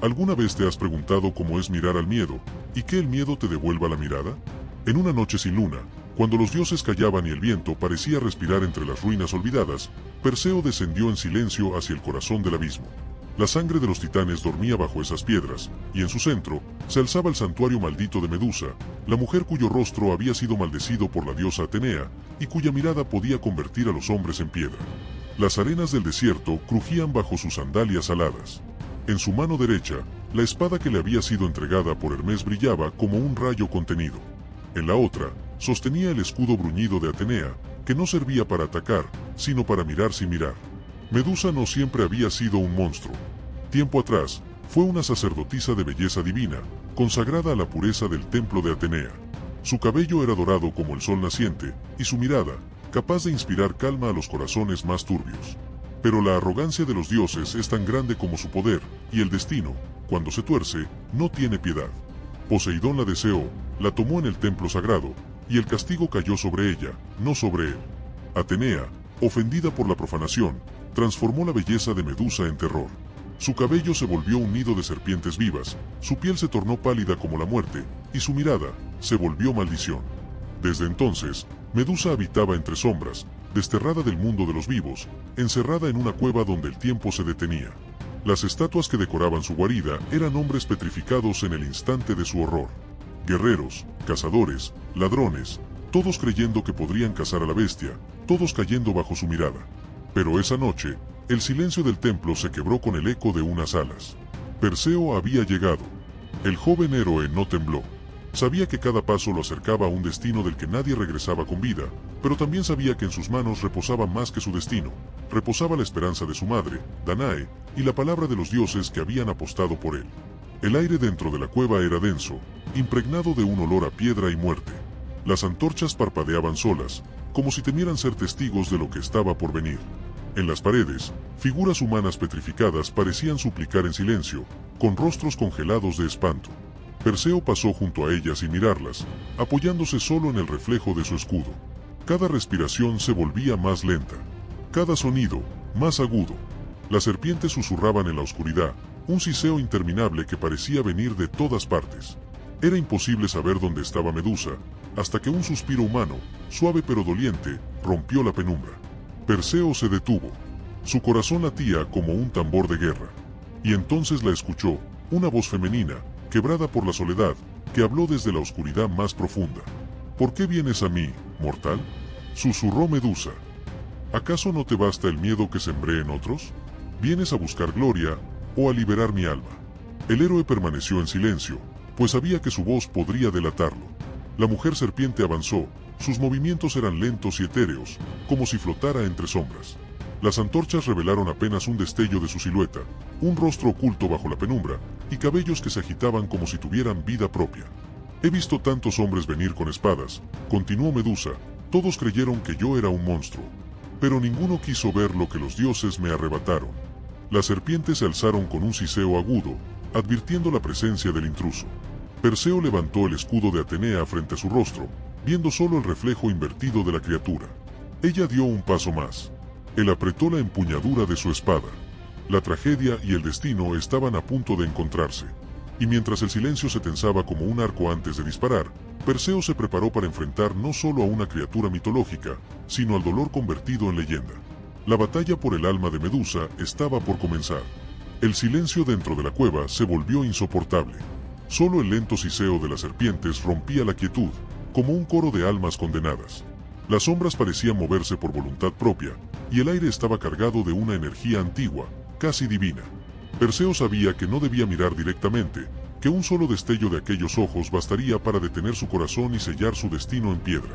¿Alguna vez te has preguntado cómo es mirar al miedo, y que el miedo te devuelva la mirada? En una noche sin luna, cuando los dioses callaban y el viento parecía respirar entre las ruinas olvidadas, Perseo descendió en silencio hacia el corazón del abismo. La sangre de los titanes dormía bajo esas piedras, y en su centro se alzaba el santuario maldito de Medusa, la mujer cuyo rostro había sido maldecido por la diosa Atenea, y cuya mirada podía convertir a los hombres en piedra. Las arenas del desierto crujían bajo sus sandalias aladas. En su mano derecha, la espada que le había sido entregada por Hermes brillaba como un rayo contenido. En la otra, sostenía el escudo bruñido de Atenea, que no servía para atacar, sino para mirar sin mirar. Medusa no siempre había sido un monstruo. Tiempo atrás, fue una sacerdotisa de belleza divina, consagrada a la pureza del templo de Atenea. Su cabello era dorado como el sol naciente, y su mirada, capaz de inspirar calma a los corazones más turbios. Pero la arrogancia de los dioses es tan grande como su poder, y el destino, cuando se tuerce, no tiene piedad. Poseidón la deseó, la tomó en el templo sagrado, y el castigo cayó sobre ella, no sobre él. Atenea, ofendida por la profanación, transformó la belleza de Medusa en terror. Su cabello se volvió un nido de serpientes vivas, su piel se tornó pálida como la muerte, y su mirada se volvió maldición. Desde entonces, Medusa habitaba entre sombras, desterrada del mundo de los vivos, encerrada en una cueva donde el tiempo se detenía. Las estatuas que decoraban su guarida eran hombres petrificados en el instante de su horror. Guerreros, cazadores, ladrones, todos creyendo que podrían cazar a la bestia, todos cayendo bajo su mirada. Pero esa noche, el silencio del templo se quebró con el eco de unas alas. Perseo había llegado. El joven héroe no tembló. Sabía que cada paso lo acercaba a un destino del que nadie regresaba con vida, pero también sabía que en sus manos reposaba más que su destino. Reposaba la esperanza de su madre, Danae, y la palabra de los dioses que habían apostado por él. El aire dentro de la cueva era denso, impregnado de un olor a piedra y muerte. Las antorchas parpadeaban solas, como si temieran ser testigos de lo que estaba por venir. En las paredes, figuras humanas petrificadas parecían suplicar en silencio, con rostros congelados de espanto. Perseo pasó junto a ellas sin mirarlas, apoyándose solo en el reflejo de su escudo. Cada respiración se volvía más lenta. Cada sonido, más agudo. Las serpientes susurraban en la oscuridad, un siseo interminable que parecía venir de todas partes. Era imposible saber dónde estaba Medusa, hasta que un suspiro humano, suave pero doliente, rompió la penumbra. Perseo se detuvo. Su corazón latía como un tambor de guerra. Y entonces la escuchó, una voz femenina, quebrada por la soledad, que habló desde la oscuridad más profunda. ¿Por qué vienes a mí, mortal?, susurró Medusa. ¿Acaso no te basta el miedo que sembré en otros? ¿Vienes a buscar gloria, o a liberar mi alma? El héroe permaneció en silencio, pues sabía que su voz podría delatarlo. La mujer serpiente avanzó, sus movimientos eran lentos y etéreos, como si flotara entre sombras. Las antorchas revelaron apenas un destello de su silueta, un rostro oculto bajo la penumbra, y cabellos que se agitaban como si tuvieran vida propia. He visto tantos hombres venir con espadas, continuó Medusa, todos creyeron que yo era un monstruo. Pero ninguno quiso ver lo que los dioses me arrebataron. Las serpientes se alzaron con un siseo agudo, advirtiendo la presencia del intruso. Perseo levantó el escudo de Atenea frente a su rostro, viendo solo el reflejo invertido de la criatura. Ella dio un paso más. Él apretó la empuñadura de su espada. La tragedia y el destino estaban a punto de encontrarse. Y mientras el silencio se tensaba como un arco antes de disparar, Perseo se preparó para enfrentar no solo a una criatura mitológica, sino al dolor convertido en leyenda. La batalla por el alma de Medusa estaba por comenzar. El silencio dentro de la cueva se volvió insoportable. Solo el lento siseo de las serpientes rompía la quietud, como un coro de almas condenadas. Las sombras parecían moverse por voluntad propia, y el aire estaba cargado de una energía antigua, casi divina. Perseo sabía que no debía mirar directamente, que un solo destello de aquellos ojos bastaría para detener su corazón y sellar su destino en piedra.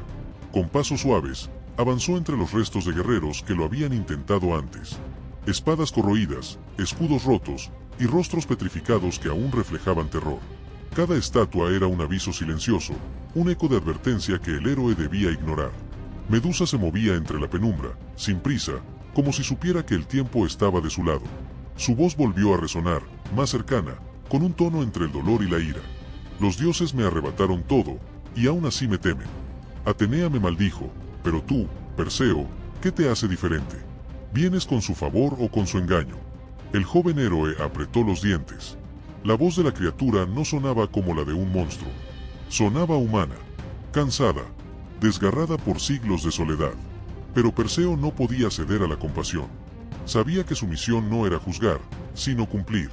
Con pasos suaves, avanzó entre los restos de guerreros que lo habían intentado antes. Espadas corroídas, escudos rotos, y rostros petrificados que aún reflejaban terror. Cada estatua era un aviso silencioso, un eco de advertencia que el héroe debía ignorar. Medusa se movía entre la penumbra, sin prisa, como si supiera que el tiempo estaba de su lado. Su voz volvió a resonar, más cercana, con un tono entre el dolor y la ira. Los dioses me arrebataron todo, y aún así me temen. Atenea me maldijo, pero tú, Perseo, ¿qué te hace diferente? ¿Vienes con su favor o con su engaño? El joven héroe apretó los dientes. La voz de la criatura no sonaba como la de un monstruo. Sonaba humana, cansada, desgarrada por siglos de soledad. Pero Perseo no podía ceder a la compasión. Sabía que su misión no era juzgar, sino cumplir.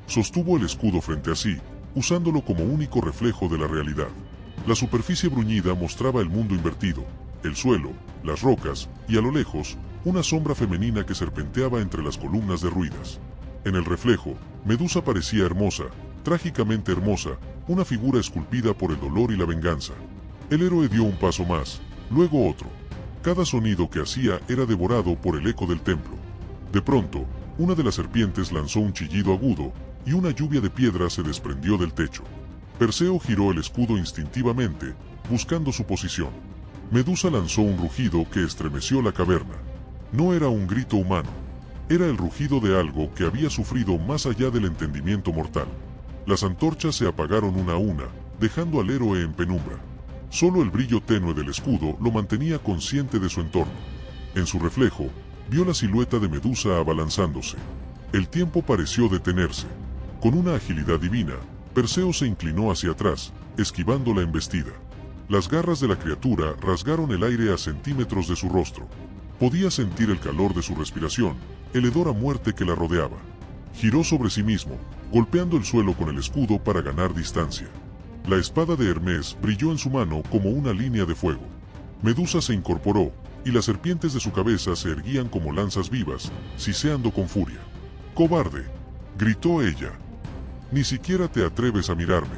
Sostuvo el escudo frente a sí, usándolo como único reflejo de la realidad. La superficie bruñida mostraba el mundo invertido, el suelo, las rocas, y a lo lejos, una sombra femenina que serpenteaba entre las columnas derruidas. En el reflejo, Medusa parecía hermosa, trágicamente hermosa, una figura esculpida por el dolor y la venganza. El héroe dio un paso más, luego otro. Cada sonido que hacía era devorado por el eco del templo. De pronto, una de las serpientes lanzó un chillido agudo, y una lluvia de piedras se desprendió del techo. Perseo giró el escudo instintivamente, buscando su posición. Medusa lanzó un rugido que estremeció la caverna. No era un grito humano. Era el rugido de algo que había sufrido más allá del entendimiento mortal. Las antorchas se apagaron una a una, dejando al héroe en penumbra. Solo el brillo tenue del escudo lo mantenía consciente de su entorno. En su reflejo, vio la silueta de Medusa abalanzándose. El tiempo pareció detenerse. Con una agilidad divina, Perseo se inclinó hacia atrás, esquivando la embestida. Las garras de la criatura rasgaron el aire a centímetros de su rostro. Podía sentir el calor de su respiración, el hedor a muerte que la rodeaba. Giró sobre sí mismo, golpeando el suelo con el escudo para ganar distancia. La espada de Hermes brilló en su mano como una línea de fuego. Medusa se incorporó, y las serpientes de su cabeza se erguían como lanzas vivas, siseando con furia. «¡Cobarde!», gritó ella. «Ni siquiera te atreves a mirarme».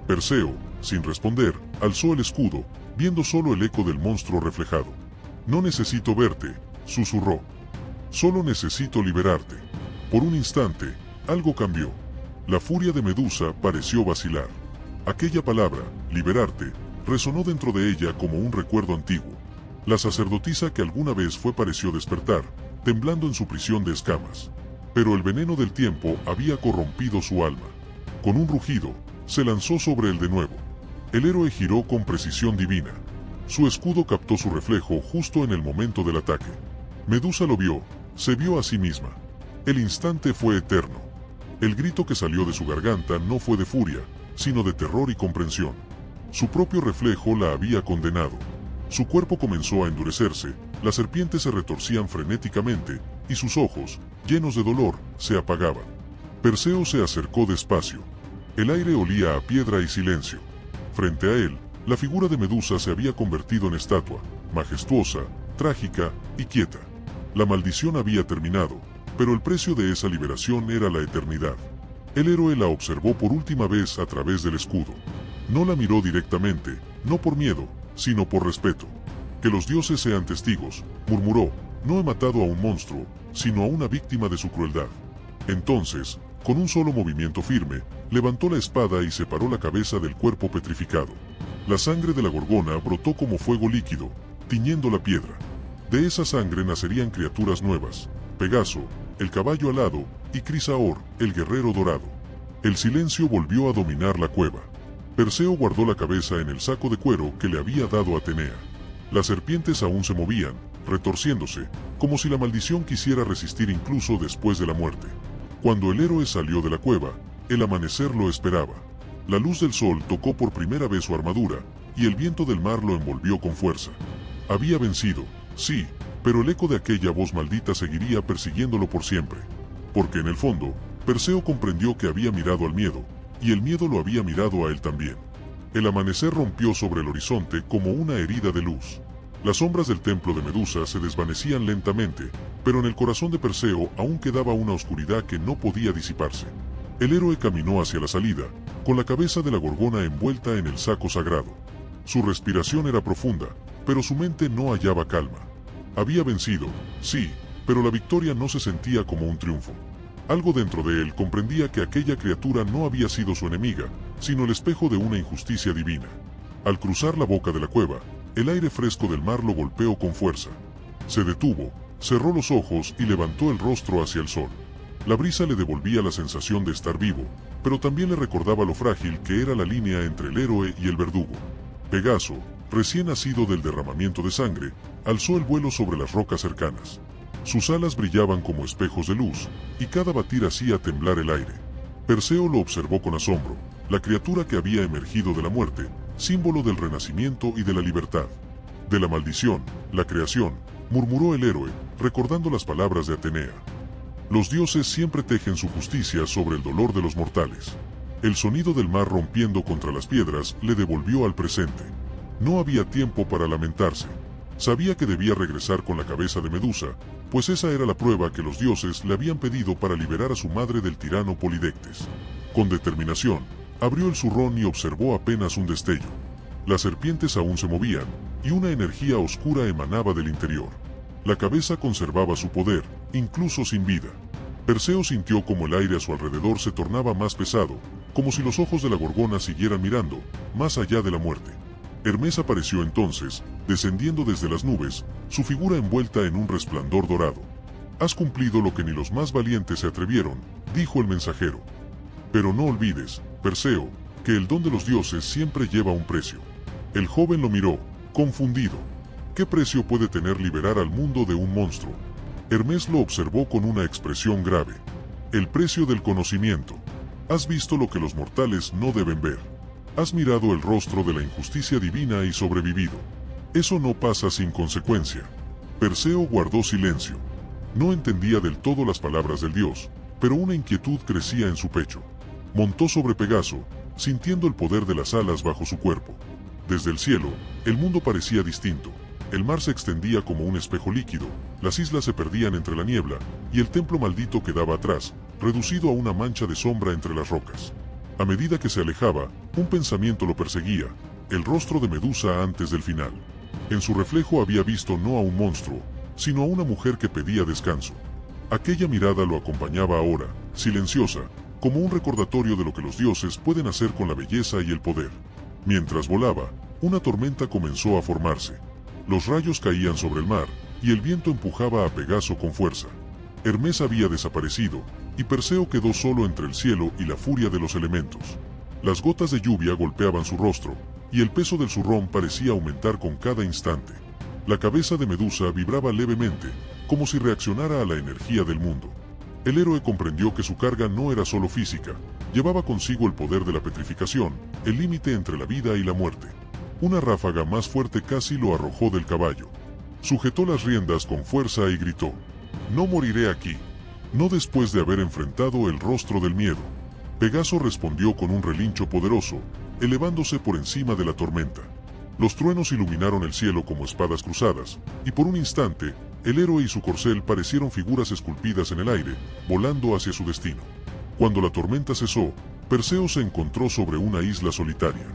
Perseo, sin responder, alzó el escudo, viendo solo el eco del monstruo reflejado. «No necesito verte», susurró. «Solo necesito liberarte». Por un instante, algo cambió. La furia de Medusa pareció vacilar. Aquella palabra, liberarte, resonó dentro de ella como un recuerdo antiguo. La sacerdotisa que alguna vez fue pareció despertar, temblando en su prisión de escamas. Pero el veneno del tiempo había corrompido su alma. Con un rugido, se lanzó sobre él de nuevo. El héroe giró con precisión divina. Su escudo captó su reflejo justo en el momento del ataque. Medusa lo vio, se vio a sí misma. El instante fue eterno. El grito que salió de su garganta no fue de furia, sino de terror y comprensión. Su propio reflejo la había condenado. Su cuerpo comenzó a endurecerse, las serpientes se retorcían frenéticamente, y sus ojos, llenos de dolor, se apagaban. Perseo se acercó despacio. El aire olía a piedra y silencio. Frente a él, la figura de Medusa se había convertido en estatua, majestuosa, trágica y quieta. La maldición había terminado, pero el precio de esa liberación era la eternidad. El héroe la observó por última vez a través del escudo. No la miró directamente, no por miedo, sino por respeto. «Que los dioses sean testigos», murmuró, «no he matado a un monstruo, sino a una víctima de su crueldad». Entonces, con un solo movimiento firme, levantó la espada y separó la cabeza del cuerpo petrificado. La sangre de la gorgona brotó como fuego líquido, tiñendo la piedra. De esa sangre nacerían criaturas nuevas: Pegaso, el caballo alado, y Crisaor, el guerrero dorado. El silencio volvió a dominar la cueva. Perseo guardó la cabeza en el saco de cuero que le había dado Atenea. Las serpientes aún se movían, retorciéndose, como si la maldición quisiera resistir incluso después de la muerte. Cuando el héroe salió de la cueva, el amanecer lo esperaba. La luz del sol tocó por primera vez su armadura, y el viento del mar lo envolvió con fuerza. Había vencido, sí, pero el eco de aquella voz maldita seguiría persiguiéndolo por siempre. Porque en el fondo, Perseo comprendió que había mirado al miedo, y el miedo lo había mirado a él también. El amanecer rompió sobre el horizonte como una herida de luz. Las sombras del templo de Medusa se desvanecían lentamente, pero en el corazón de Perseo aún quedaba una oscuridad que no podía disiparse. El héroe caminó hacia la salida, con la cabeza de la gorgona envuelta en el saco sagrado. Su respiración era profunda, pero su mente no hallaba calma. Había vencido, sí, pero la victoria no se sentía como un triunfo. Algo dentro de él comprendía que aquella criatura no había sido su enemiga, sino el espejo de una injusticia divina. Al cruzar la boca de la cueva, el aire fresco del mar lo golpeó con fuerza. Se detuvo, cerró los ojos y levantó el rostro hacia el sol. La brisa le devolvía la sensación de estar vivo, pero también le recordaba lo frágil que era la línea entre el héroe y el verdugo. Pegaso, recién nacido del derramamiento de sangre, alzó el vuelo sobre las rocas cercanas. Sus alas brillaban como espejos de luz, y cada batir hacía temblar el aire. Perseo lo observó con asombro, la criatura que había emergido de la muerte, símbolo del renacimiento y de la libertad. De la maldición, la creación, murmuró el héroe, recordando las palabras de Atenea. Los dioses siempre tejen su justicia sobre el dolor de los mortales. El sonido del mar rompiendo contra las piedras le devolvió al presente. No había tiempo para lamentarse. Sabía que debía regresar con la cabeza de Medusa, pues esa era la prueba que los dioses le habían pedido para liberar a su madre del tirano Polidectes. Con determinación, abrió el zurrón y observó apenas un destello. Las serpientes aún se movían, y una energía oscura emanaba del interior. La cabeza conservaba su poder, incluso sin vida. Perseo sintió como el aire a su alrededor se tornaba más pesado, como si los ojos de la gorgona siguieran mirando, más allá de la muerte. Hermes apareció entonces, descendiendo desde las nubes, su figura envuelta en un resplandor dorado. «Has cumplido lo que ni los más valientes se atrevieron», dijo el mensajero. «Pero no olvides, Perseo, que el don de los dioses siempre lleva un precio». El joven lo miró, confundido. ¿Qué precio puede tener liberar al mundo de un monstruo? Hermes lo observó con una expresión grave. «El precio del conocimiento. Has visto lo que los mortales no deben ver. Has mirado el rostro de la injusticia divina y sobrevivido. Eso no pasa sin consecuencia». Perseo guardó silencio. No entendía del todo las palabras del dios, pero una inquietud crecía en su pecho. Montó sobre Pegaso, sintiendo el poder de las alas bajo su cuerpo. Desde el cielo, el mundo parecía distinto. El mar se extendía como un espejo líquido, las islas se perdían entre la niebla, y el templo maldito quedaba atrás, reducido a una mancha de sombra entre las rocas. A medida que se alejaba, un pensamiento lo perseguía, el rostro de Medusa antes del final. En su reflejo había visto no a un monstruo, sino a una mujer que pedía descanso. Aquella mirada lo acompañaba ahora, silenciosa, como un recordatorio de lo que los dioses pueden hacer con la belleza y el poder. Mientras volaba, una tormenta comenzó a formarse. Los rayos caían sobre el mar, y el viento empujaba a Pegaso con fuerza. Hermes había desaparecido, y Perseo quedó solo entre el cielo y la furia de los elementos. Las gotas de lluvia golpeaban su rostro, y el peso del zurrón parecía aumentar con cada instante. La cabeza de Medusa vibraba levemente, como si reaccionara a la energía del mundo. El héroe comprendió que su carga no era solo física, llevaba consigo el poder de la petrificación, el límite entre la vida y la muerte. Una ráfaga más fuerte casi lo arrojó del caballo. Sujetó las riendas con fuerza y gritó: «No moriré aquí, no después de haber enfrentado el rostro del miedo». Pegaso respondió con un relincho poderoso, elevándose por encima de la tormenta. Los truenos iluminaron el cielo como espadas cruzadas, y por un instante, el héroe y su corcel parecieron figuras esculpidas en el aire, volando hacia su destino. Cuando la tormenta cesó, Perseo se encontró sobre una isla solitaria.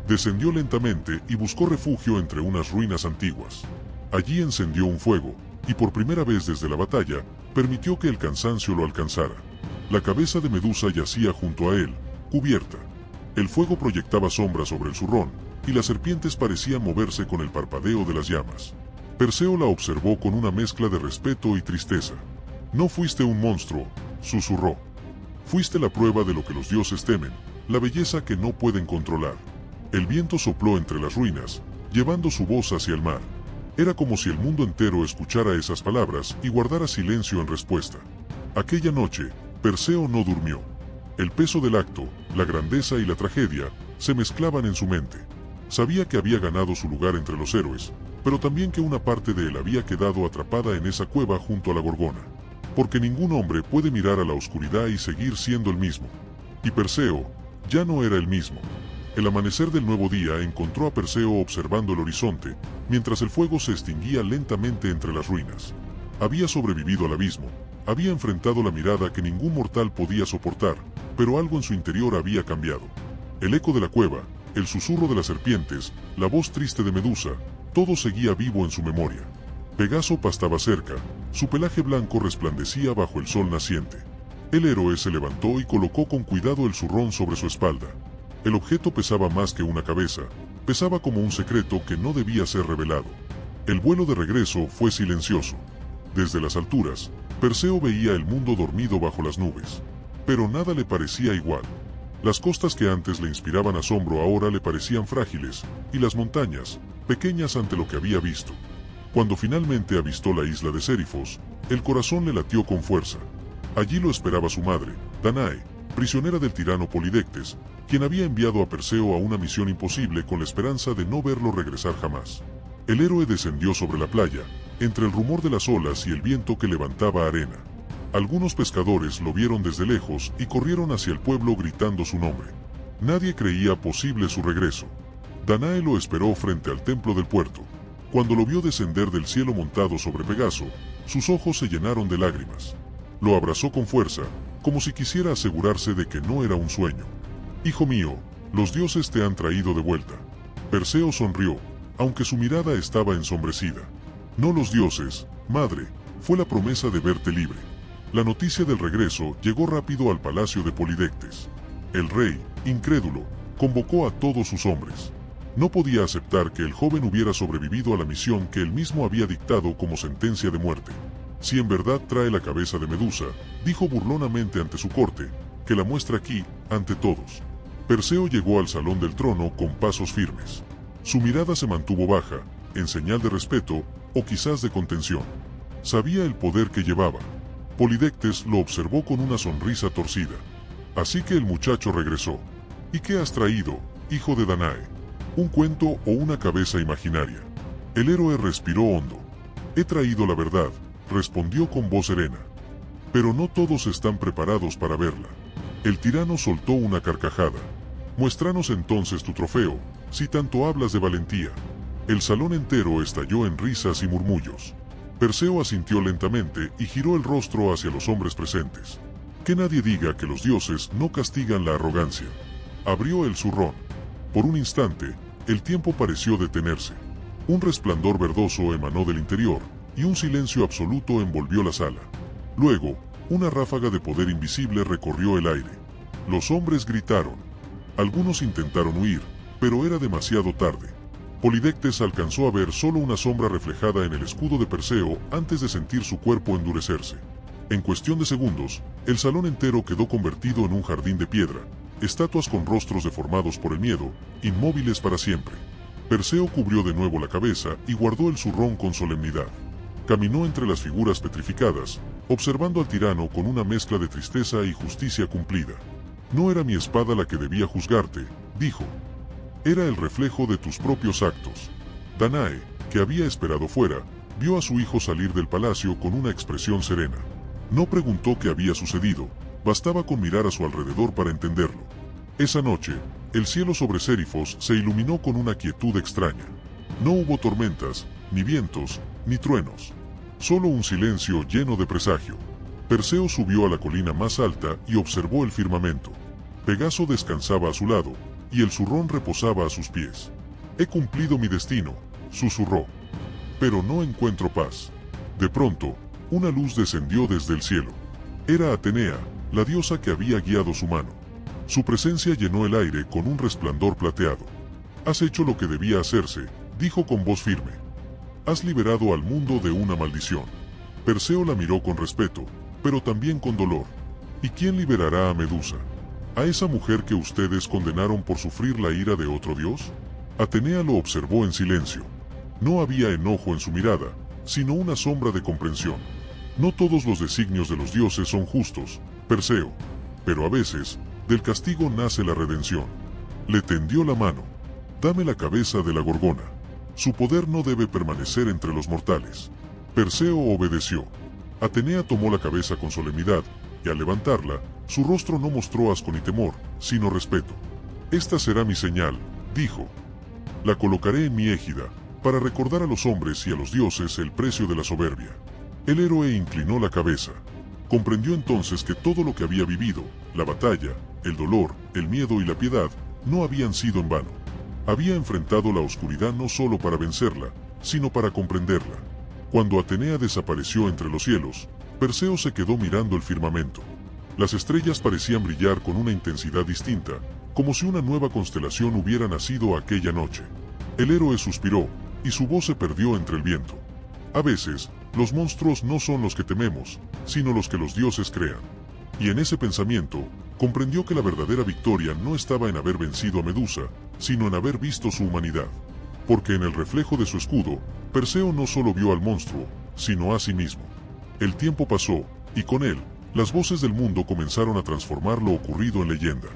Descendió lentamente y buscó refugio entre unas ruinas antiguas. Allí encendió un fuego, y por primera vez desde la batalla, permitió que el cansancio lo alcanzara. La cabeza de Medusa yacía junto a él, cubierta. El fuego proyectaba sombras sobre el zurrón, y las serpientes parecían moverse con el parpadeo de las llamas. Perseo la observó con una mezcla de respeto y tristeza. «No fuiste un monstruo», susurró. «Fuiste la prueba de lo que los dioses temen, la belleza que no pueden controlar». El viento sopló entre las ruinas, llevando su voz hacia el mar. Era como si el mundo entero escuchara esas palabras y guardara silencio en respuesta. Aquella noche, Perseo no durmió. El peso del acto, la grandeza y la tragedia, se mezclaban en su mente. Sabía que había ganado su lugar entre los héroes, pero también que una parte de él había quedado atrapada en esa cueva junto a la gorgona. Porque ningún hombre puede mirar a la oscuridad y seguir siendo el mismo. Y Perseo ya no era el mismo. El amanecer del nuevo día encontró a Perseo observando el horizonte, mientras el fuego se extinguía lentamente entre las ruinas. Había sobrevivido al abismo, había enfrentado la mirada que ningún mortal podía soportar, pero algo en su interior había cambiado. El eco de la cueva, el susurro de las serpientes, la voz triste de Medusa, todo seguía vivo en su memoria. Pegaso pastaba cerca, su pelaje blanco resplandecía bajo el sol naciente. El héroe se levantó y colocó con cuidado el zurrón sobre su espalda. El objeto pesaba más que una cabeza, pesaba como un secreto que no debía ser revelado. El vuelo de regreso fue silencioso. Desde las alturas, Perseo veía el mundo dormido bajo las nubes. Pero nada le parecía igual. Las costas que antes le inspiraban asombro ahora le parecían frágiles, y las montañas, pequeñas ante lo que había visto. Cuando finalmente avistó la isla de Sérifos, el corazón le latió con fuerza. Allí lo esperaba su madre, Danae, prisionera del tirano Polidectes, quien había enviado a Perseo a una misión imposible con la esperanza de no verlo regresar jamás. El héroe descendió sobre la playa, entre el rumor de las olas y el viento que levantaba arena. Algunos pescadores lo vieron desde lejos y corrieron hacia el pueblo gritando su nombre. Nadie creía posible su regreso. Danae lo esperó frente al templo del puerto. Cuando lo vio descender del cielo montado sobre Pegaso, sus ojos se llenaron de lágrimas. Lo abrazó con fuerza, como si quisiera asegurarse de que no era un sueño. «Hijo mío, los dioses te han traído de vuelta». Perseo sonrió, aunque su mirada estaba ensombrecida. «No los dioses, madre, fue la promesa de verte libre». La noticia del regreso llegó rápido al palacio de Polidectes. El rey, incrédulo, convocó a todos sus hombres. No podía aceptar que el joven hubiera sobrevivido a la misión que él mismo había dictado como sentencia de muerte. «Si en verdad trae la cabeza de Medusa», dijo burlonamente ante su corte, «que la muestre aquí, ante todos». Perseo llegó al salón del trono con pasos firmes. Su mirada se mantuvo baja, en señal de respeto, o quizás de contención. Sabía el poder que llevaba. Polidectes lo observó con una sonrisa torcida. Así que el muchacho regresó. «¿Y qué has traído, hijo de Danae? ¿Un cuento o una cabeza imaginaria?» El héroe respiró hondo. «He traído la verdad», respondió con voz serena. «Pero no todos están preparados para verla». El tirano soltó una carcajada. «Muéstranos entonces tu trofeo, si tanto hablas de valentía». El salón entero estalló en risas y murmullos. Perseo asintió lentamente y giró el rostro hacia los hombres presentes. «Que nadie diga que los dioses no castigan la arrogancia». Abrió el zurrón. Por un instante, el tiempo pareció detenerse. Un resplandor verdoso emanó del interior, y un silencio absoluto envolvió la sala. Luego, una ráfaga de poder invisible recorrió el aire. Los hombres gritaron. Algunos intentaron huir, pero era demasiado tarde. Polidectes alcanzó a ver solo una sombra reflejada en el escudo de Perseo antes de sentir su cuerpo endurecerse. En cuestión de segundos, el salón entero quedó convertido en un jardín de piedra, estatuas con rostros deformados por el miedo, inmóviles para siempre. Perseo cubrió de nuevo la cabeza y guardó el zurrón con solemnidad. Caminó entre las figuras petrificadas, observando al tirano con una mezcla de tristeza y justicia cumplida. «No era mi espada la que debía juzgarte», dijo. «Era el reflejo de tus propios actos». Danae, que había esperado fuera, vio a su hijo salir del palacio con una expresión serena. No preguntó qué había sucedido, bastaba con mirar a su alrededor para entenderlo. Esa noche, el cielo sobre Sérifos se iluminó con una quietud extraña. No hubo tormentas, ni vientos, ni truenos. Solo un silencio lleno de presagio. Perseo subió a la colina más alta y observó el firmamento. Pegaso descansaba a su lado, y el zurrón reposaba a sus pies. «He cumplido mi destino», susurró. «Pero no encuentro paz». De pronto, una luz descendió desde el cielo. Era Atenea, la diosa que había guiado su mano. Su presencia llenó el aire con un resplandor plateado. «Has hecho lo que debía hacerse», dijo con voz firme. «Has liberado al mundo de una maldición». Perseo la miró con respeto, pero también con dolor. «¿Y quién liberará a Medusa? ¿A esa mujer que ustedes condenaron por sufrir la ira de otro dios?». Atenea lo observó en silencio. No había enojo en su mirada, sino una sombra de comprensión. «No todos los designios de los dioses son justos, Perseo. Pero a veces, del castigo nace la redención». Le tendió la mano. «Dame la cabeza de la Gorgona. Su poder no debe permanecer entre los mortales». Perseo obedeció. Atenea tomó la cabeza con solemnidad, y al levantarla, su rostro no mostró asco ni temor, sino respeto. «Esta será mi señal», dijo. «La colocaré en mi égida, para recordar a los hombres y a los dioses el precio de la soberbia». El héroe inclinó la cabeza. Comprendió entonces que todo lo que había vivido, la batalla, el dolor, el miedo y la piedad, no habían sido en vano. Había enfrentado la oscuridad no solo para vencerla, sino para comprenderla. Cuando Atenea desapareció entre los cielos, Perseo se quedó mirando el firmamento. Las estrellas parecían brillar con una intensidad distinta, como si una nueva constelación hubiera nacido aquella noche. El héroe suspiró, y su voz se perdió entre el viento. A veces, los monstruos no son los que tememos, sino los que los dioses crean. Y en ese pensamiento, comprendió que la verdadera victoria no estaba en haber vencido a Medusa, sino en haber visto su humanidad. Porque en el reflejo de su escudo, Perseo no solo vio al monstruo, sino a sí mismo. El tiempo pasó, y con él, Las voces del mundo comenzaron a transformar lo ocurrido en leyenda.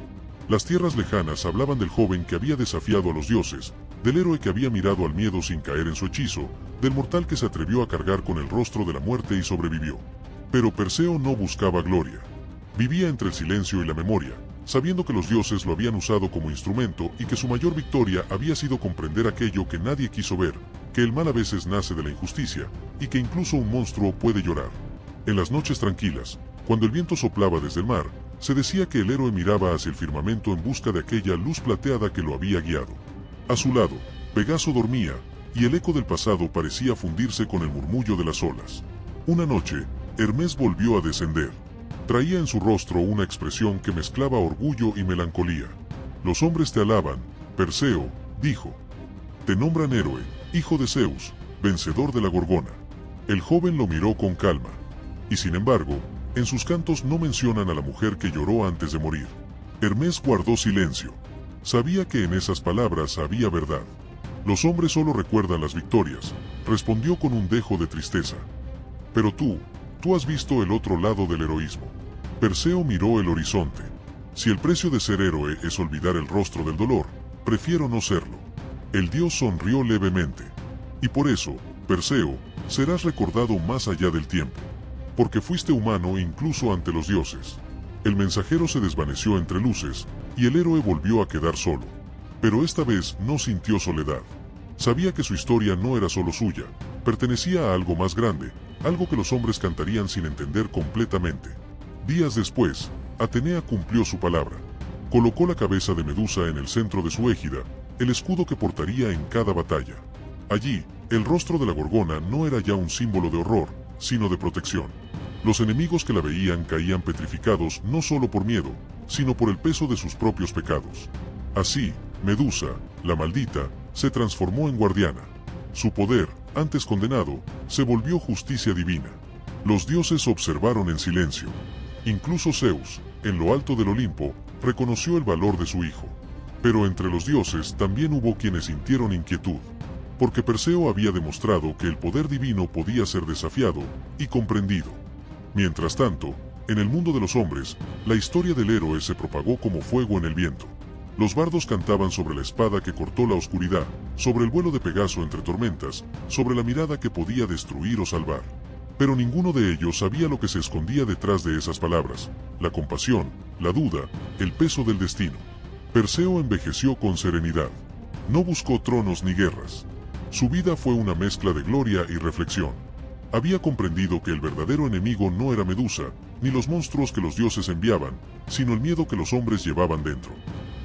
Las tierras lejanas hablaban del joven que había desafiado a los dioses, del héroe que había mirado al miedo sin caer en su hechizo, del mortal que se atrevió a cargar con el rostro de la muerte y sobrevivió. Pero Perseo no buscaba gloria. Vivía entre el silencio y la memoria, sabiendo que los dioses lo habían usado como instrumento y que su mayor victoria había sido comprender aquello que nadie quiso ver, que el mal a veces nace de la injusticia, y que incluso un monstruo puede llorar. En las noches tranquilas, cuando el viento soplaba desde el mar, se decía que el héroe miraba hacia el firmamento en busca de aquella luz plateada que lo había guiado. A su lado, Pegaso dormía, y el eco del pasado parecía fundirse con el murmullo de las olas. Una noche, Hermes volvió a descender. Traía en su rostro una expresión que mezclaba orgullo y melancolía. «Los hombres te alaban, Perseo», dijo. «Te nombran héroe, hijo de Zeus, vencedor de la Gorgona». El joven lo miró con calma. Y sin embargo, en sus cantos no mencionan a la mujer que lloró antes de morir. Hermes guardó silencio. Sabía que en esas palabras había verdad. «Los hombres solo recuerdan las victorias», respondió con un dejo de tristeza. «Pero tú has visto el otro lado del heroísmo». Perseo miró el horizonte. «Si el precio de ser héroe es olvidar el rostro del dolor, prefiero no serlo». El dios sonrió levemente. «Y por eso, Perseo, serás recordado más allá del tiempo. Porque fuiste humano incluso ante los dioses». El mensajero se desvaneció entre luces, y el héroe volvió a quedar solo. Pero esta vez no sintió soledad. Sabía que su historia no era solo suya, pertenecía a algo más grande, algo que los hombres cantarían sin entender completamente. Días después, Atenea cumplió su palabra. Colocó la cabeza de Medusa en el centro de su égida, el escudo que portaría en cada batalla. Allí, el rostro de la Gorgona no era ya un símbolo de horror, sino de protección. Los enemigos que la veían caían petrificados no solo por miedo, sino por el peso de sus propios pecados. Así, Medusa, la maldita, se transformó en guardiana. Su poder, antes condenado, se volvió justicia divina. Los dioses observaron en silencio. Incluso Zeus, en lo alto del Olimpo, reconoció el valor de su hijo. Pero entre los dioses también hubo quienes sintieron inquietud. Porque Perseo había demostrado que el poder divino podía ser desafiado y comprendido. Mientras tanto, en el mundo de los hombres, la historia del héroe se propagó como fuego en el viento. Los bardos cantaban sobre la espada que cortó la oscuridad, sobre el vuelo de Pegaso entre tormentas, sobre la mirada que podía destruir o salvar. Pero ninguno de ellos sabía lo que se escondía detrás de esas palabras: la compasión, la duda, el peso del destino. Perseo envejeció con serenidad. No buscó tronos ni guerras. Su vida fue una mezcla de gloria y reflexión. Había comprendido que el verdadero enemigo no era Medusa, ni los monstruos que los dioses enviaban, sino el miedo que los hombres llevaban dentro.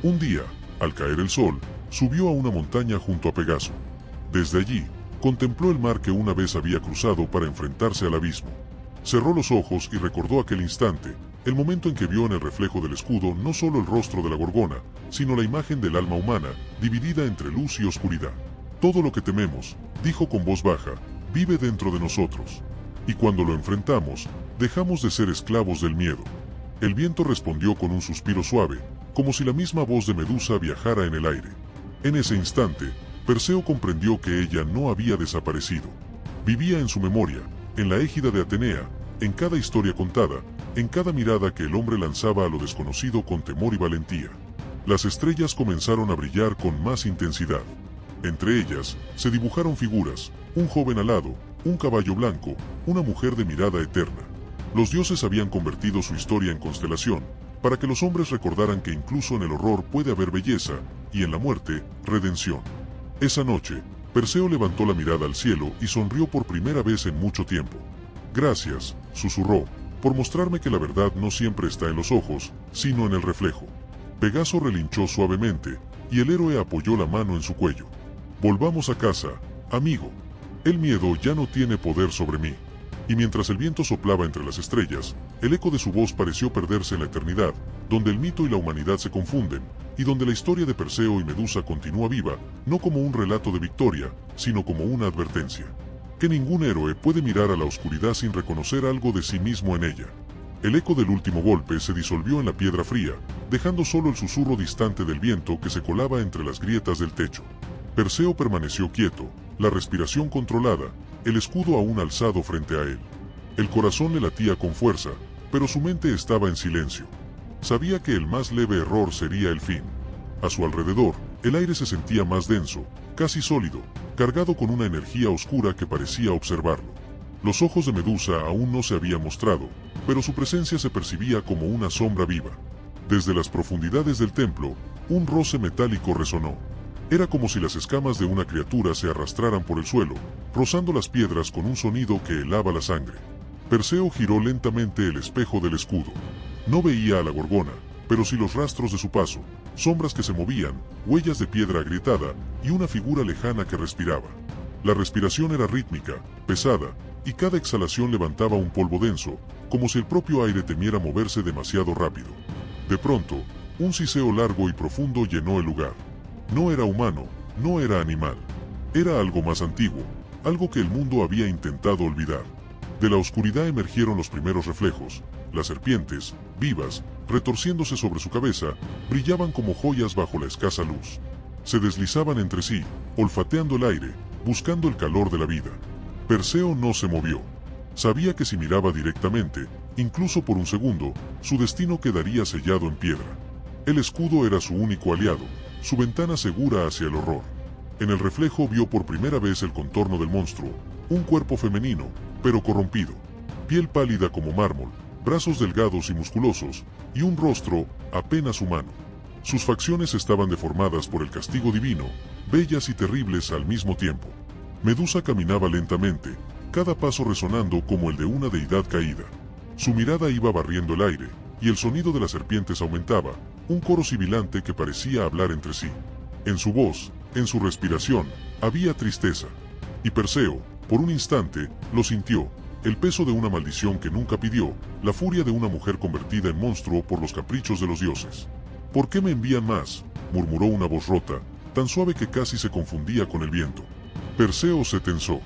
Un día, al caer el sol, subió a una montaña junto a Pegaso. Desde allí, contempló el mar que una vez había cruzado para enfrentarse al abismo. Cerró los ojos y recordó aquel instante, el momento en que vio en el reflejo del escudo no solo el rostro de la Gorgona, sino la imagen del alma humana, dividida entre luz y oscuridad. «Todo lo que tememos», dijo con voz baja, «vive dentro de nosotros. Y cuando lo enfrentamos, dejamos de ser esclavos del miedo». El viento respondió con un suspiro suave, como si la misma voz de Medusa viajara en el aire. En ese instante, Perseo comprendió que ella no había desaparecido. Vivía en su memoria, en la égida de Atenea, en cada historia contada, en cada mirada que el hombre lanzaba a lo desconocido con temor y valentía. Las estrellas comenzaron a brillar con más intensidad. Entre ellas, se dibujaron figuras: un joven alado, un caballo blanco, una mujer de mirada eterna. Los dioses habían convertido su historia en constelación, para que los hombres recordaran que incluso en el horror puede haber belleza, y en la muerte, redención. Esa noche, Perseo levantó la mirada al cielo y sonrió por primera vez en mucho tiempo. «Gracias», susurró, «por mostrarme que la verdad no siempre está en los ojos, sino en el reflejo». Pegaso relinchó suavemente, y el héroe apoyó la mano en su cuello. «Volvamos a casa, amigo. El miedo ya no tiene poder sobre mí». Y mientras el viento soplaba entre las estrellas, el eco de su voz pareció perderse en la eternidad, donde el mito y la humanidad se confunden, y donde la historia de Perseo y Medusa continúa viva, no como un relato de victoria, sino como una advertencia. Que ningún héroe puede mirar a la oscuridad sin reconocer algo de sí mismo en ella. El eco del último golpe se disolvió en la piedra fría, dejando solo el susurro distante del viento que se colaba entre las grietas del techo. Perseo permaneció quieto, la respiración controlada, el escudo aún alzado frente a él. El corazón le latía con fuerza, pero su mente estaba en silencio. Sabía que el más leve error sería el fin. A su alrededor, el aire se sentía más denso, casi sólido, cargado con una energía oscura que parecía observarlo. Los ojos de Medusa aún no se habían mostrado, pero su presencia se percibía como una sombra viva. Desde las profundidades del templo, un roce metálico resonó. Era como si las escamas de una criatura se arrastraran por el suelo, rozando las piedras con un sonido que helaba la sangre. Perseo giró lentamente el espejo del escudo. No veía a la gorgona, pero sí los rastros de su paso, sombras que se movían, huellas de piedra agrietada y una figura lejana que respiraba. La respiración era rítmica, pesada, y cada exhalación levantaba un polvo denso, como si el propio aire temiera moverse demasiado rápido. De pronto, un siseo largo y profundo llenó el lugar. No era humano, no era animal. Era algo más antiguo, algo que el mundo había intentado olvidar. De la oscuridad emergieron los primeros reflejos. Las serpientes, vivas, retorciéndose sobre su cabeza, brillaban como joyas bajo la escasa luz. Se deslizaban entre sí, olfateando el aire, buscando el calor de la vida. Perseo no se movió. Sabía que si miraba directamente, incluso por un segundo, su destino quedaría sellado en piedra. El escudo era su único aliado, su ventana segura hacia el horror. En el reflejo vio por primera vez el contorno del monstruo, un cuerpo femenino, pero corrompido. Piel pálida como mármol, brazos delgados y musculosos, y un rostro apenas humano. Sus facciones estaban deformadas por el castigo divino, bellas y terribles al mismo tiempo. Medusa caminaba lentamente, cada paso resonando como el de una deidad caída. Su mirada iba barriendo el aire, y el sonido de las serpientes aumentaba, un coro sibilante que parecía hablar entre sí. En su voz, en su respiración, había tristeza. Y Perseo, por un instante, lo sintió, el peso de una maldición que nunca pidió, la furia de una mujer convertida en monstruo por los caprichos de los dioses. ¿Por qué me envían más?, murmuró una voz rota, tan suave que casi se confundía con el viento. Perseo se tensó.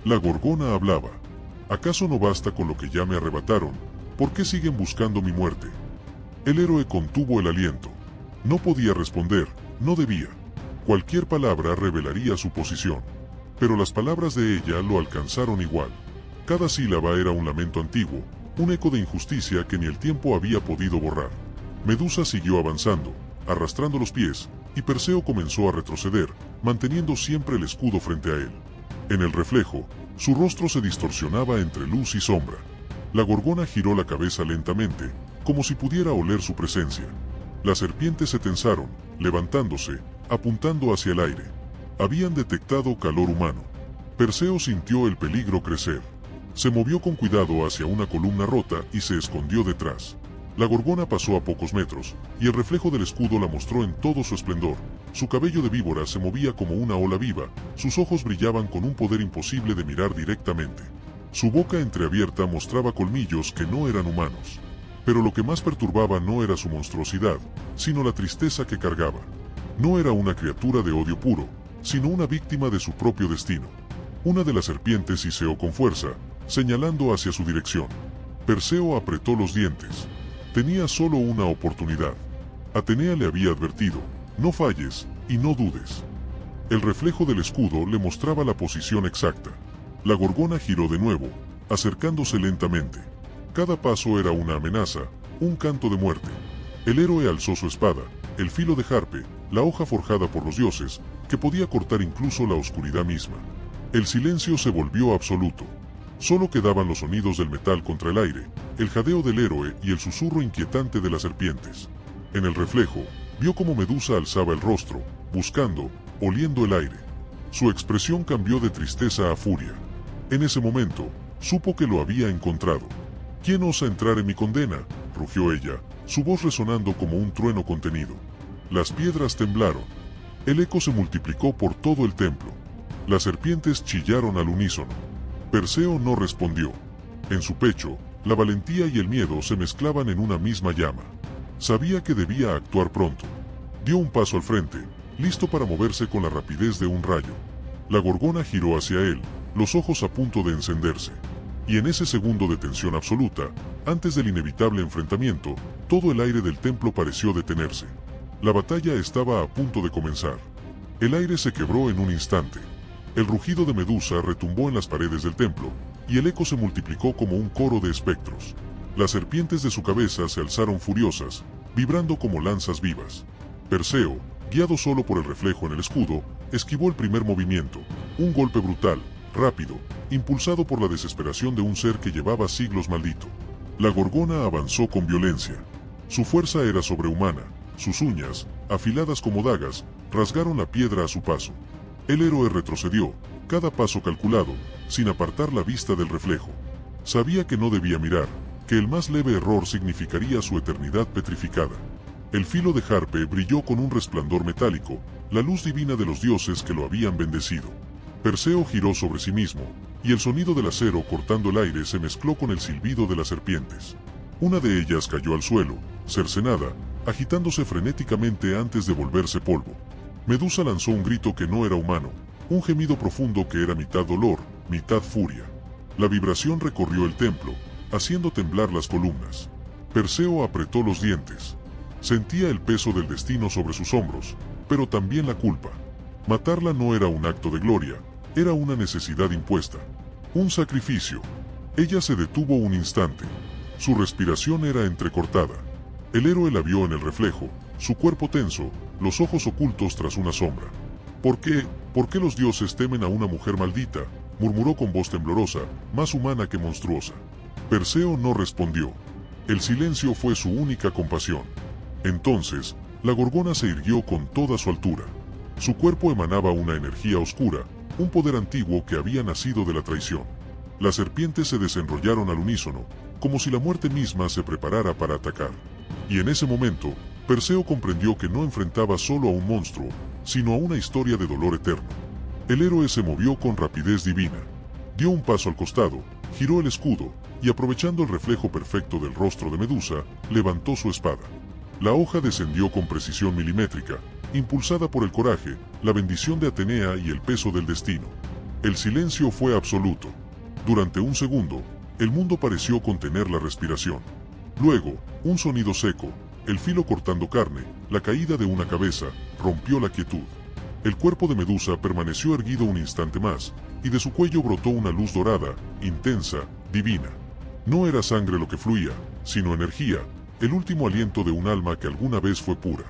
La gorgona hablaba. ¿Acaso no basta con lo que ya me arrebataron? ¿Por qué siguen buscando mi muerte? El héroe contuvo el aliento. No podía responder, no debía. Cualquier palabra revelaría su posición. Pero las palabras de ella lo alcanzaron igual. Cada sílaba era un lamento antiguo, un eco de injusticia que ni el tiempo había podido borrar. Medusa siguió avanzando, arrastrando los pies, y Perseo comenzó a retroceder, manteniendo siempre el escudo frente a él. En el reflejo, su rostro se distorsionaba entre luz y sombra. La gorgona giró la cabeza lentamente, como si pudiera oler su presencia. Las serpientes se tensaron, levantándose, apuntando hacia el aire. Habían detectado calor humano. Perseo sintió el peligro crecer. Se movió con cuidado hacia una columna rota y se escondió detrás. La gorgona pasó a pocos metros, y el reflejo del escudo la mostró en todo su esplendor. Su cabello de víbora se movía como una ola viva, sus ojos brillaban con un poder imposible de mirar directamente. Su boca entreabierta mostraba colmillos que no eran humanos. Pero lo que más perturbaba no era su monstruosidad, sino la tristeza que cargaba. No era una criatura de odio puro, sino una víctima de su propio destino. Una de las serpientes siseó con fuerza, señalando hacia su dirección. Perseo apretó los dientes. Tenía solo una oportunidad. Atenea le había advertido, no falles, y no dudes. El reflejo del escudo le mostraba la posición exacta. La gorgona giró de nuevo, acercándose lentamente. Cada paso era una amenaza, un canto de muerte. El héroe alzó su espada, el filo de Harpe, la hoja forjada por los dioses, que podía cortar incluso la oscuridad misma. El silencio se volvió absoluto. Solo quedaban los sonidos del metal contra el aire, el jadeo del héroe y el susurro inquietante de las serpientes. En el reflejo, vio cómo Medusa alzaba el rostro, buscando, oliendo el aire. Su expresión cambió de tristeza a furia. En ese momento, supo que lo había encontrado. ¿Quién osa entrar en mi condena?, rugió ella, su voz resonando como un trueno contenido. Las piedras temblaron. El eco se multiplicó por todo el templo. Las serpientes chillaron al unísono. Perseo no respondió. En su pecho, la valentía y el miedo se mezclaban en una misma llama. Sabía que debía actuar pronto. Dio un paso al frente, listo para moverse con la rapidez de un rayo. La gorgona giró hacia él, los ojos a punto de encenderse. Y en ese segundo de tensión absoluta, antes del inevitable enfrentamiento, todo el aire del templo pareció detenerse. La batalla estaba a punto de comenzar. El aire se quebró en un instante. El rugido de Medusa retumbó en las paredes del templo, y el eco se multiplicó como un coro de espectros. Las serpientes de su cabeza se alzaron furiosas, vibrando como lanzas vivas. Perseo, guiado solo por el reflejo en el escudo, esquivó el primer movimiento, un golpe brutal, rápido, impulsado por la desesperación de un ser que llevaba siglos maldito. La gorgona avanzó con violencia. Su fuerza era sobrehumana, sus uñas, afiladas como dagas, rasgaron la piedra a su paso. El héroe retrocedió, cada paso calculado, sin apartar la vista del reflejo. Sabía que no debía mirar, que el más leve error significaría su eternidad petrificada. El filo de Harpe brilló con un resplandor metálico, la luz divina de los dioses que lo habían bendecido. Perseo giró sobre sí mismo, y el sonido del acero cortando el aire se mezcló con el silbido de las serpientes. Una de ellas cayó al suelo, cercenada, agitándose frenéticamente antes de volverse polvo. Medusa lanzó un grito que no era humano, un gemido profundo que era mitad dolor, mitad furia. La vibración recorrió el templo, haciendo temblar las columnas. Perseo apretó los dientes. Sentía el peso del destino sobre sus hombros, pero también la culpa. Matarla no era un acto de gloria, era una necesidad impuesta. Un sacrificio. Ella se detuvo un instante. Su respiración era entrecortada. El héroe la vio en el reflejo, su cuerpo tenso, los ojos ocultos tras una sombra. ¿Por qué? ¿Por qué los dioses temen a una mujer maldita?, murmuró con voz temblorosa, más humana que monstruosa. Perseo no respondió. El silencio fue su única compasión. Entonces, la gorgona se irguió con toda su altura. Su cuerpo emanaba una energía oscura, un poder antiguo que había nacido de la traición. Las serpientes se desenrollaron al unísono, como si la muerte misma se preparara para atacar. Y en ese momento, Perseo comprendió que no enfrentaba solo a un monstruo, sino a una historia de dolor eterno. El héroe se movió con rapidez divina. Dio un paso al costado, giró el escudo, y aprovechando el reflejo perfecto del rostro de Medusa, levantó su espada. La hoja descendió con precisión milimétrica, impulsada por el coraje, la bendición de Atenea y el peso del destino. El silencio fue absoluto. Durante un segundo, el mundo pareció contener la respiración. Luego, un sonido seco, el filo cortando carne, la caída de una cabeza, rompió la quietud. El cuerpo de Medusa permaneció erguido un instante más, y de su cuello brotó una luz dorada, intensa, divina. No era sangre lo que fluía, sino energía, el último aliento de un alma que alguna vez fue pura.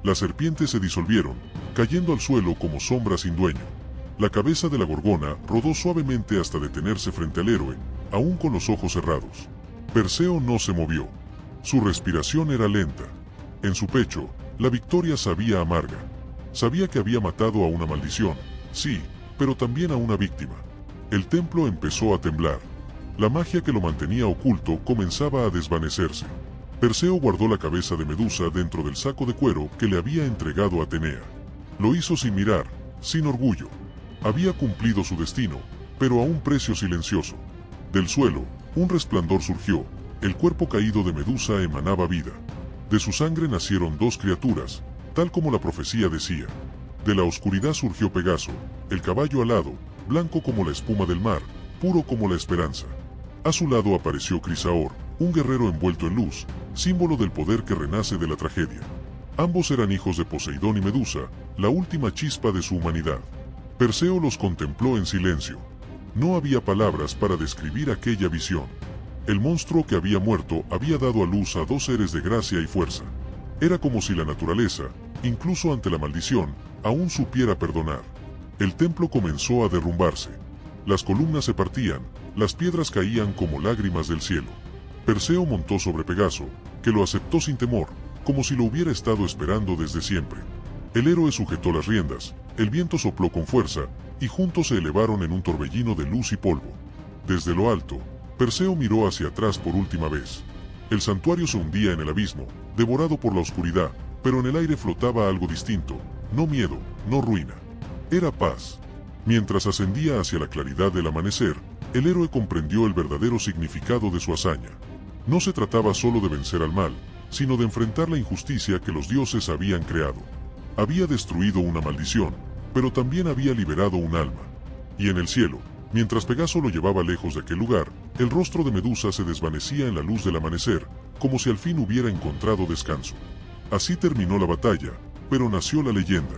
Las serpientes se disolvieron, cayendo al suelo como sombras sin dueño. La cabeza de la gorgona rodó suavemente hasta detenerse frente al héroe, aún con los ojos cerrados. Perseo no se movió. Su respiración era lenta. En su pecho, la victoria sabía amarga. Sabía que había matado a una maldición, sí, pero también a una víctima. El templo empezó a temblar. La magia que lo mantenía oculto comenzaba a desvanecerse. Perseo guardó la cabeza de Medusa dentro del saco de cuero que le había entregado Atenea. Lo hizo sin mirar, sin orgullo. Había cumplido su destino, pero a un precio silencioso. Del suelo, un resplandor surgió, el cuerpo caído de Medusa emanaba vida. De su sangre nacieron dos criaturas, tal como la profecía decía. De la oscuridad surgió Pegaso, el caballo alado, blanco como la espuma del mar, puro como la esperanza. A su lado apareció Crisaor, un guerrero envuelto en luz, símbolo del poder que renace de la tragedia. Ambos eran hijos de Poseidón y Medusa, la última chispa de su humanidad. Perseo los contempló en silencio. No había palabras para describir aquella visión. El monstruo que había muerto había dado a luz a dos seres de gracia y fuerza. Era como si la naturaleza, incluso ante la maldición, aún supiera perdonar. El templo comenzó a derrumbarse. Las columnas se partían, las piedras caían como lágrimas del cielo. Perseo montó sobre Pegaso, que lo aceptó sin temor, como si lo hubiera estado esperando desde siempre. El héroe sujetó las riendas, el viento sopló con fuerza, y juntos se elevaron en un torbellino de luz y polvo. Desde lo alto, Perseo miró hacia atrás por última vez. El santuario se hundía en el abismo, devorado por la oscuridad, pero en el aire flotaba algo distinto, no miedo, no ruina. Era paz. Mientras ascendía hacia la claridad del amanecer, el héroe comprendió el verdadero significado de su hazaña. No se trataba solo de vencer al mal, sino de enfrentar la injusticia que los dioses habían creado. Había destruido una maldición, pero también había liberado un alma. Y en el cielo, mientras Pegaso lo llevaba lejos de aquel lugar, el rostro de Medusa se desvanecía en la luz del amanecer, como si al fin hubiera encontrado descanso. Así terminó la batalla, pero nació la leyenda.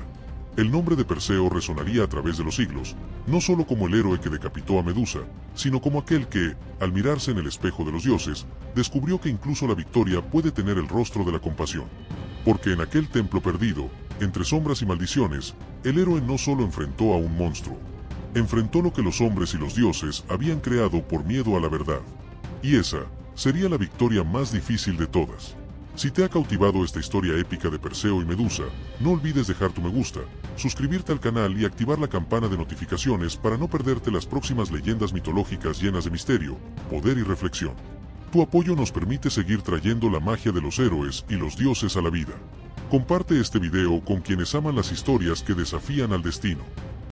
El nombre de Perseo resonaría a través de los siglos, no solo como el héroe que decapitó a Medusa, sino como aquel que, al mirarse en el espejo de los dioses, descubrió que incluso la victoria puede tener el rostro de la compasión. Porque en aquel templo perdido, entre sombras y maldiciones, el héroe no solo enfrentó a un monstruo, enfrentó lo que los hombres y los dioses habían creado por miedo a la verdad. Y esa sería la victoria más difícil de todas. Si te ha cautivado esta historia épica de Perseo y Medusa, no olvides dejar tu me gusta, suscribirte al canal y activar la campana de notificaciones para no perderte las próximas leyendas mitológicas llenas de misterio, poder y reflexión. Tu apoyo nos permite seguir trayendo la magia de los héroes y los dioses a la vida. Comparte este video con quienes aman las historias que desafían al destino.